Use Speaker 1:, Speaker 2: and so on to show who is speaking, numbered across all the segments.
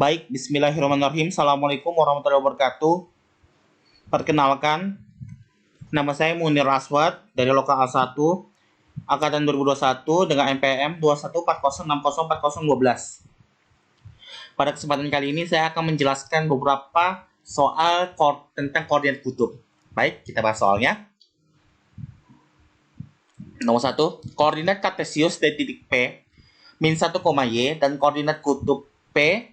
Speaker 1: Baik, bismillahirrahmanirrahim. Assalamualaikum warahmatullahi wabarakatuh. Perkenalkan, nama saya Munir Aswad dari Lokal A1, Angkatan 2021 dengan NPM 21406040012. Pada kesempatan kali ini saya akan menjelaskan beberapa soal tentang koordinat kutub. Baik, kita bahas soalnya. Nomor 1, koordinat kartesius dari titik P min 1, Y dan koordinat kutub P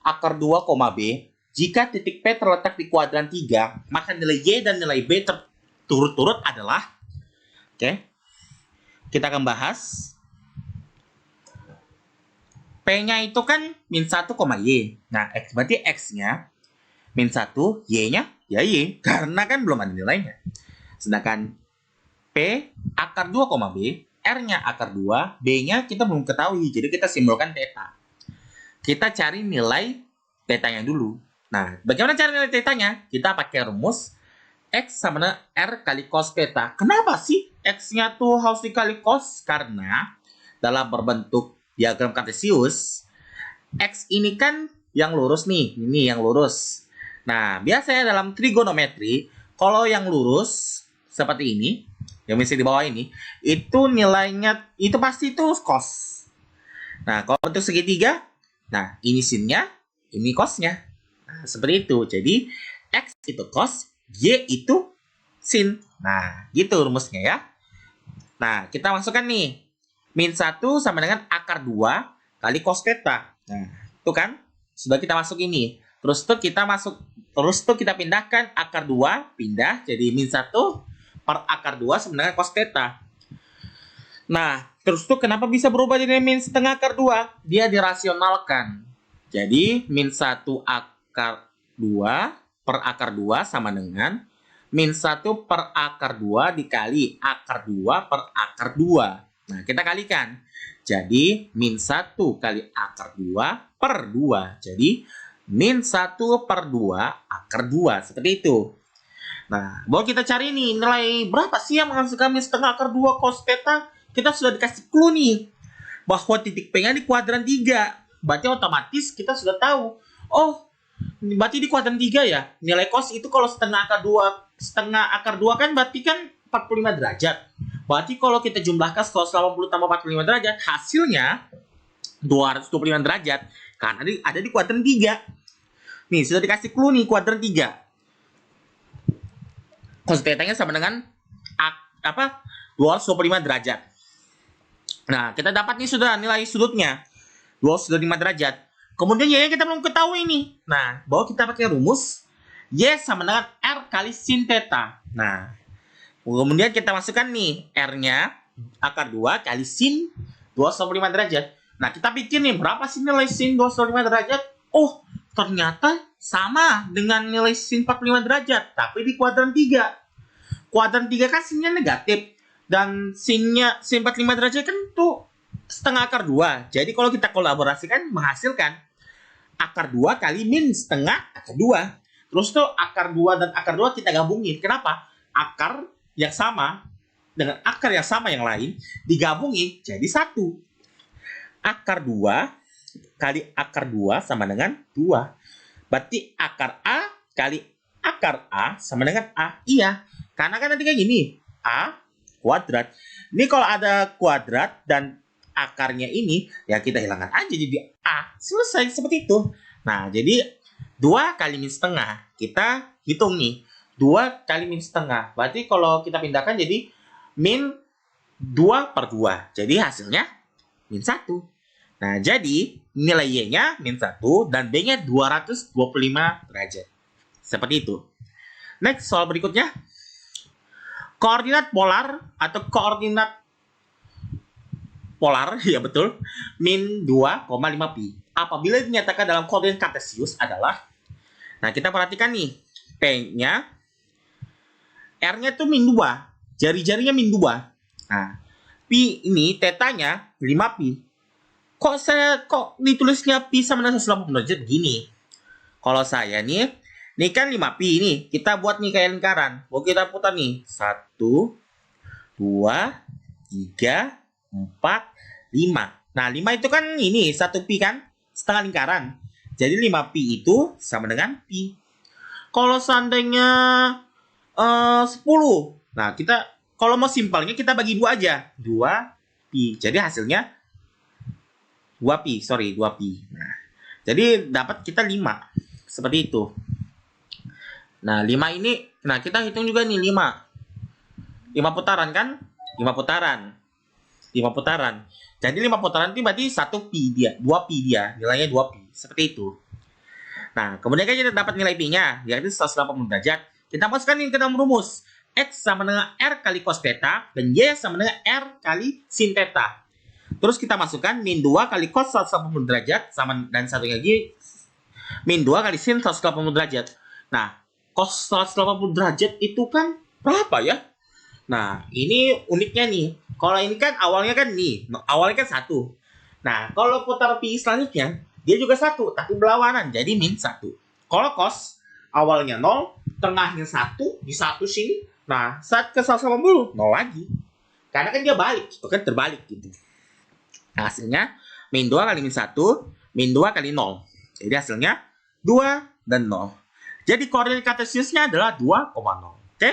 Speaker 1: akar 2, B. Jika titik P terletak di kuadran 3, maka nilai Y dan nilai B turut-turut adalah, kita akan bahas. P-nya itu kan min 1, Y. Nah, X berarti X-nya min 1, Y-nya ya Y, karena kan belum ada nilainya. Sedangkan P akar 2, B, R-nya akar 2, B-nya kita belum ketahui, jadi kita simbolkan theta. Kita cari nilai theta-nya dulu. Nah, bagaimana cari nilai theta-nya? Kita pakai rumus X sama dengan R kali cos theta. Kenapa sih X-nya tuh harus dikali cos? Karena dalam berbentuk diagram kartesius, X ini kan yang lurus nih, ini yang lurus. Nah, biasanya dalam trigonometri, kalau yang lurus seperti ini, yang misalnya di bawah ini, itu nilainya, itu pasti itu cos. Nah, kalau untuk segitiga, nah, ini sinnya, ini cosnya. Nah, seperti itu. Jadi, X itu cos, Y itu sin. Nah, gitu rumusnya ya. Nah, kita masukkan nih. Min 1 sama dengan akar 2 kali cos theta. Nah, itu kan sudah kita masuk ini. Terus tuh kita pindahkan akar 2, pindah jadi min 1 per akar 2 sama dengan cos theta. Nah, terus tuh kenapa bisa berubah jadi min setengah akar 2? Dia dirasionalkan. Jadi, min 1 akar 2 per akar 2 sama dengan min 1 per akar 2 dikali akar 2 per akar 2. Nah, kita kalikan. Jadi, min 1 kali akar 2 per 2. Jadi, min 1 per 2 akar 2. Seperti itu. Nah, baru kita cari nih nilai berapa sih yang menghasilkan min setengah akar 2 cos theta. Kita sudah dikasih clue nih bahwa titik P-nya di kuadran 3. Berarti otomatis kita sudah tahu. Oh, berarti di kuadran 3 ya. Nilai cos itu kalau setengah akar 2 kan berarti kan 45 derajat. Berarti kalau kita jumlahkan 180 tambah 45 derajat, hasilnya 225 derajat. Karena ada di kuadran 3. Nih, sudah dikasih clue nih kuadran 3. Cos theta-nya sama dengan 225 derajat. Nah, kita dapat nih sudah nilai sudutnya 225 derajat. Kemudian Y kita belum ketahui nih. Nah, baru kita pakai rumus Y sama dengan R kali sin theta. Nah, kemudian kita masukkan nih R-nya akar 2 kali sin 225 derajat. Nah, kita pikir nih berapa sih nilai sin 225 derajat? Oh, ternyata sama dengan nilai sin 45 derajat, tapi di kuadran 3. Kuadran 3 kan sinnya negatif. Dan sin 45 derajat kan tuh setengah akar 2. Jadi kalau kita kolaborasikan menghasilkan akar 2 kali min setengah akar 2. Terus tuh akar 2 dan akar 2 kita gabungin. Kenapa? Akar yang sama dengan akar yang sama yang lain digabungin jadi 1. Akar 2 kali akar 2 sama dengan 2. Berarti akar A kali akar A sama dengan A. Iya, karena kan nanti kayak gini. A kuadrat. Ini kalau ada kuadrat dan akarnya ini, ya kita hilangkan aja jadi A. Selesai, seperti itu. Nah, jadi 2 kali min setengah. Kita hitung nih. 2 kali min setengah. Berarti kalau kita pindahkan jadi min 2 per 2. Jadi hasilnya min 1. Nah, jadi nilai Y-nya min 1 dan B-nya 225 derajat. Seperti itu. Next, soal berikutnya. Koordinat polar atau koordinat polar, ya betul, min 2,5 pi. Apabila dinyatakan dalam koordinat kartesius adalah, nah kita perhatikan nih, P-nya, R-nya tuh min 2, jari-jarinya min 2. Nah, pi ini, theta-nya 5 pi. Kok ditulisnya pi sama dengan 180 derajat gini? Kalau saya nih, ini kan 5 pi ini, kita buat nih kayak lingkaran. Mau kita putar nih, 1, 2, 3, 4, 5. Nah, 5 itu kan ini, 1 pi kan? Setengah lingkaran. Jadi 5pi itu sama dengan pi. Kalau seandainya 10. Nah, kita kalau mau simpelnya kita bagi 2 aja. 2pi. Jadi hasilnya 2pi. Nah, jadi dapat kita 5. Seperti itu. Nah, 5 ini, nah kita hitung juga nih 5. 5 putaran kan? 5 putaran. 5 putaran. Jadi 5 putaran itu berarti 1pi dia, 2pi dia, nilainya 2pi. Seperti itu. Nah, kemudian kan kita dapat nilai pi-nya, yaitu 180 derajat. Kita masukkan ini ke dalam rumus. X sama dengan R kali cos theta, dan Y sama dengan R kali sin theta. Terus kita masukkan min 2 kali cos 180 derajat, sama dan satu lagi min 2 kali sin 180 derajat. Nah, cos 180 derajat itu kan berapa ya? Nah, ini uniknya nih. Kalau ini kan awalnya kan nih, awalnya kan 1. Nah, kalau putar pi selanjutnya, dia juga 1, tapi berlawanan, jadi min 1. Kalau cos, awalnya 0, tengahnya 1, di 1 sini. Nah, saat ke 180, 0 lagi. Karena kan dia balik, itu kan terbalik gitu. Nah, hasilnya, min 2 kali min 1, min 2 kali 0. Jadi hasilnya 2 dan 0. Jadi koordinat kartesiusnya adalah 2,0. Oke?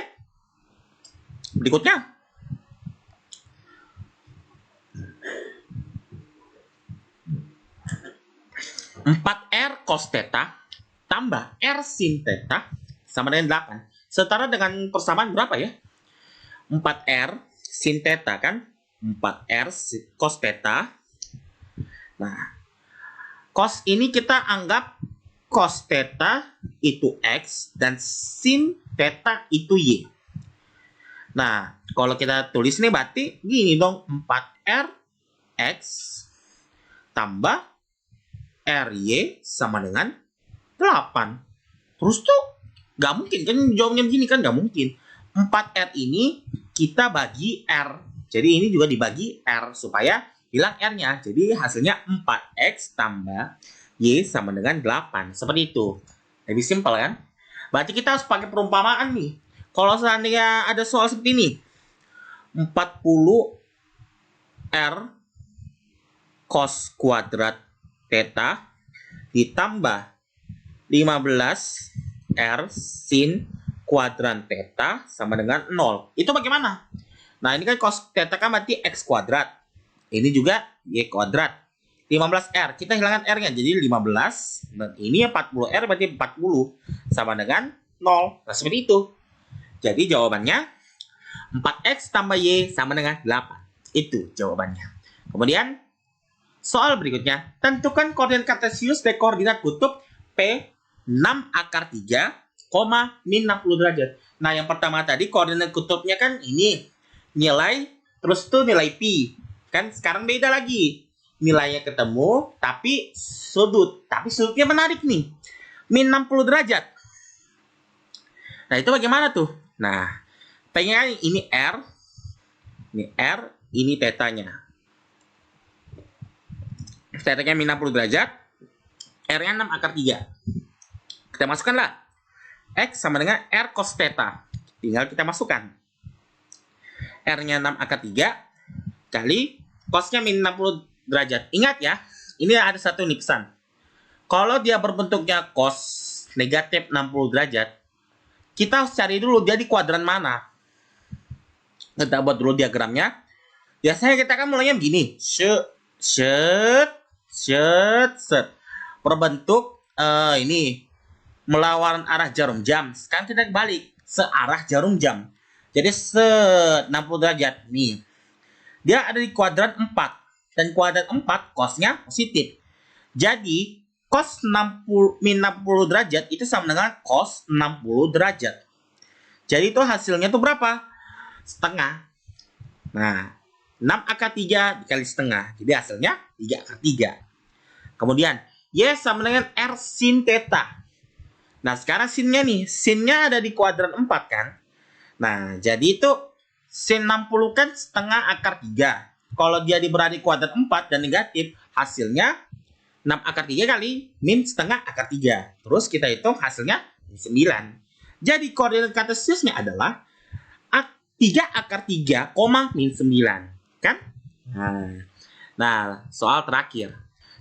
Speaker 1: Berikutnya. R cos theta tambah R sin theta sama dengan 8. Setara dengan persamaan berapa ya? 4R sin theta kan? 4R cos theta. Nah, cos ini kita anggap cos theta itu X dan sin theta itu Y. Nah, kalau kita tulis nih berarti gini dong, 4R X tambah RY sama dengan 8. Terus tuh nggak mungkin kan jawabnya begini kan, nggak mungkin. 4R ini kita bagi R. Jadi ini juga dibagi R supaya hilang R-nya. Jadi hasilnya 4X tambah Y sama dengan 8. Seperti itu. Lebih simpel kan? Berarti kita harus pakai perumpamaan nih. Kalau seandainya ada soal seperti ini. 40 R cos kuadrat theta ditambah 15 R sin kuadran theta sama dengan 0. Itu bagaimana? Nah, ini kan cos theta kan berarti X kuadrat. Ini juga Y kuadrat. 15R. Kita hilangkan R-nya. Jadi 15. Dan ini 40R berarti 40. Sama dengan 0. Nah, seperti itu. Jadi jawabannya 4X tambah Y sama dengan 8. Itu jawabannya. Kemudian, soal berikutnya. Tentukan koordinat kartesius dari koordinat kutub P 6 akar 3, min 60 derajat. Nah, yang pertama tadi koordinat kutubnya kan ini. Nilai, terus tuh nilai pi. Kan sekarang beda lagi. Nilainya ketemu, tapi sudut. Tapi sudutnya menarik nih. Min 60 derajat. Nah, itu bagaimana tuh? Nah, pengen ini R. Ini R, ini tetanya. Tetanya min 60 derajat. R-nya 6 akar 3. Kita masukkanlah. X sama dengan R cos theta. Tinggal kita masukkan. R-nya 6 akar 3 kali cos-nya min 60 derajat. Ingat ya, ini ada satu nih pesan. Kalau dia berbentuknya cos negatif 60 derajat, kita harus cari dulu dia di kuadran mana. Kita buat dulu diagramnya. Biasanya kita kan mulainya begini. Set. Berbentuk ini melawan arah jarum jam. Sekarang kita balik searah jarum jam. Jadi 60 derajat nih. Dia ada di kuadran 4 dan kuadran 4 cosnya positif. Jadi cos 60 min 60 derajat itu sama dengan cos 60 derajat. Jadi itu hasilnya tuh berapa? Setengah. Nah, 6 akar 3 dikali setengah. Jadi hasilnya 3 akar 3. Kemudian Y sama dengan R sin theta. Nah, sekarang sinnya nih. Sinnya ada di kuadran 4 kan? Nah, jadi itu sin 60 kan setengah akar 3. Kalau dia berada di kuadran 4 dan negatif, hasilnya 6 akar 3 kali min setengah akar 3. Terus kita hitung hasilnya 9. Jadi koordinat kartesiusnya adalah 3 akar 3, min 9. Kan? Nah, soal terakhir.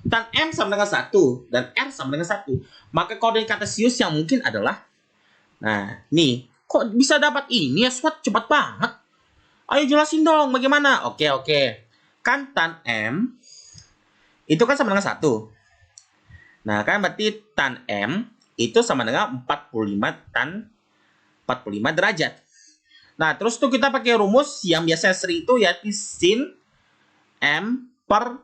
Speaker 1: tan M sama dengan 1 dan R sama dengan 1. Maka koordinat kartesius yang mungkin adalah, nah, nih, kok bisa dapat ini ya, Swat? Cepat banget. Ayo jelasin dong, bagaimana? Oke. Kan tan M itu kan sama dengan 1. Nah, kan berarti tan M itu sama dengan 45 tan 45 derajat. Nah, terus tuh kita pakai rumus yang biasanya sering itu, yaitu sin M per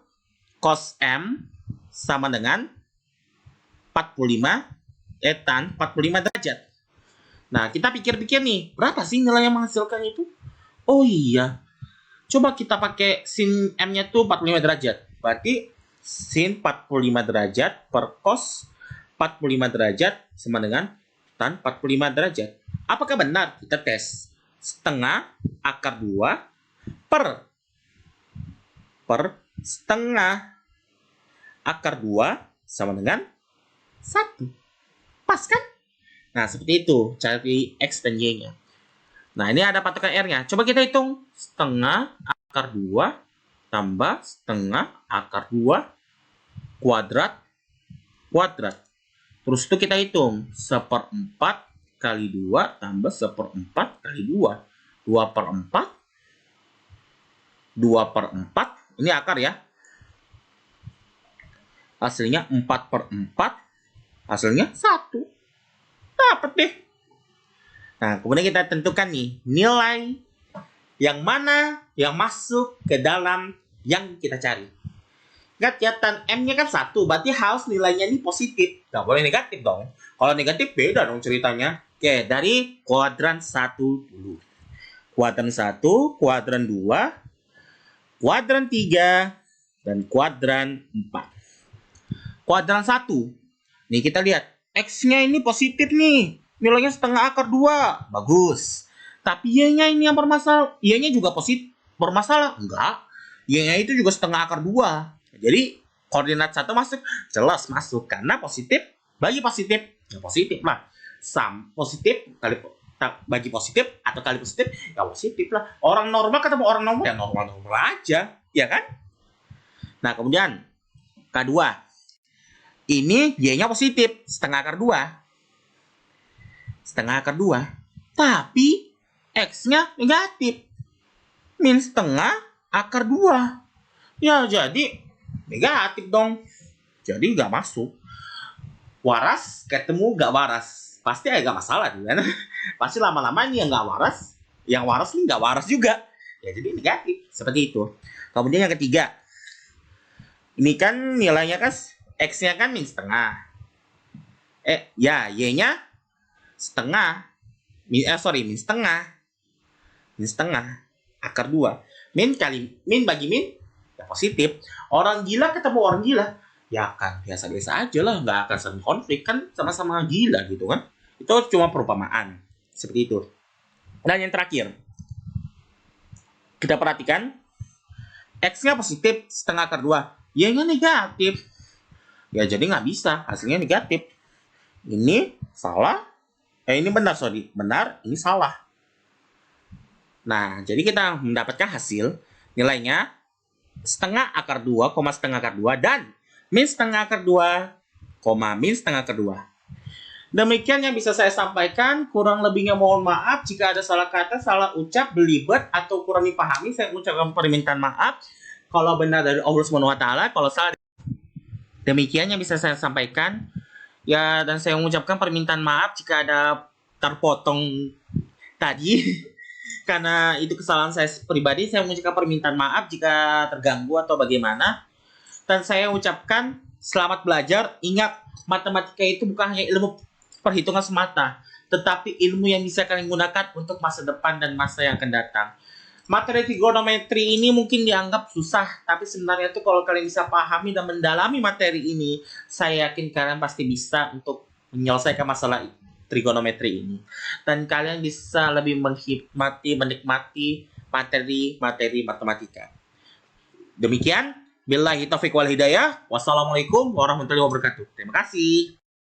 Speaker 1: cos M sama dengan 45 tan 45 derajat. Nah, kita pikir-pikir nih, berapa sih nilai yang menghasilkan itu? Oh iya, coba kita pakai sin M-nya tuh 45 derajat. Berarti sin 45 derajat per cos 45 derajat sama dengan tan 45 derajat. Apakah benar? Kita tes. Setengah akar 2 per setengah akar 2 sama dengan 1. Pas kan? Nah, seperti itu cari X dan Y-nya. Nah, ini ada patokan R-nya. Coba kita hitung. Setengah akar 2 tambah setengah akar 2 kuadrat. Terus itu kita hitung. 1/4 kali 2 tambah 1/4 kali 2. 2/4. 2/4. Ini akar ya. Hasilnya 4/4. Hasilnya 1. Dapat deh. Nah, kemudian kita tentukan nih nilai yang mana yang masuk ke dalam yang kita cari. Ingat ya, tan M-nya kan 1, berarti harus nilainya ini positif. Nggak boleh negatif dong. Kalau negatif beda dong ceritanya. Oke, dari kuadran 1 dulu. Kuadran 1, kuadran 2, kuadran 3, dan kuadran 4. Kuadran 1. Nih kita lihat. X-nya ini positif nih. Nilainya setengah akar 2. Bagus. Tapi Y-nya ini yang bermasalah. Y-nya juga positif. Bermasalah? Enggak. Y-nya itu juga setengah akar 2. Jadi koordinat 1 masuk. Jelas masuk. Karena positif bagi positif. Ya positif lah. Positif kali bagi positif atau kali positif, ya positif lah. Orang normal ketemu orang normal, ya normal-normal aja. Ya kan? Nah, kemudian K2. Ini Y-nya positif, setengah akar 2. Setengah akar 2. Tapi X-nya negatif. Min setengah akar 2. Ya, jadi negatif dong. Jadi nggak masuk. Waras ketemu nggak waras. Pasti agak masalah kan? Pasti lama-lama ini yang nggak waras. Yang waras ini nggak waras juga. Ya, jadi negatif. Seperti itu. Kemudian yang ketiga. Ini kan nilainya kan X-nya kan min setengah. Y-nya setengah. Min setengah. Min setengah. Akar 2. Min bagi min, ya positif. Orang gila ketemu orang gila, ya kan biasa-biasa aja lah. Nggak akan sering konflik. Kan sama-sama gila gitu kan. Itu cuma perumpamaan. Seperti itu. Dan yang terakhir. Kita perhatikan. X-nya positif, setengah akar 2. Y-nya negatif. Ya, jadi nggak bisa. Hasilnya negatif. Ini salah. Ini benar, sorry. Benar, ini salah. Nah, jadi kita mendapatkan hasil. Nilainya setengah akar 2, setengah akar 2. Dan min setengah akar 2, min setengah akar 2. Demikian yang bisa saya sampaikan. Kurang lebihnya mohon maaf. Jika ada salah kata, salah ucap, belibet, atau kurang dipahami, saya ucapkan permintaan maaf. Kalau benar dari Allah SWT, kalau salah, demikian yang bisa saya sampaikan. Ya, dan saya mengucapkan permintaan maaf jika ada terpotong tadi. Karena itu kesalahan saya pribadi. Saya mengucapkan permintaan maaf jika terganggu atau bagaimana. Dan saya ucapkan selamat belajar. Ingat, matematika itu bukan hanya ilmu perhitungan semata, tetapi ilmu yang bisa kalian gunakan untuk masa depan dan masa yang akan datang. Materi trigonometri ini mungkin dianggap susah, tapi sebenarnya itu kalau kalian bisa pahami dan mendalami materi ini, saya yakin kalian pasti bisa untuk menyelesaikan masalah trigonometri ini. Dan kalian bisa lebih menikmati materi matematika. Demikian, billahi taufiq wal hidayah. Wassalamualaikum warahmatullahi wabarakatuh. Terima kasih.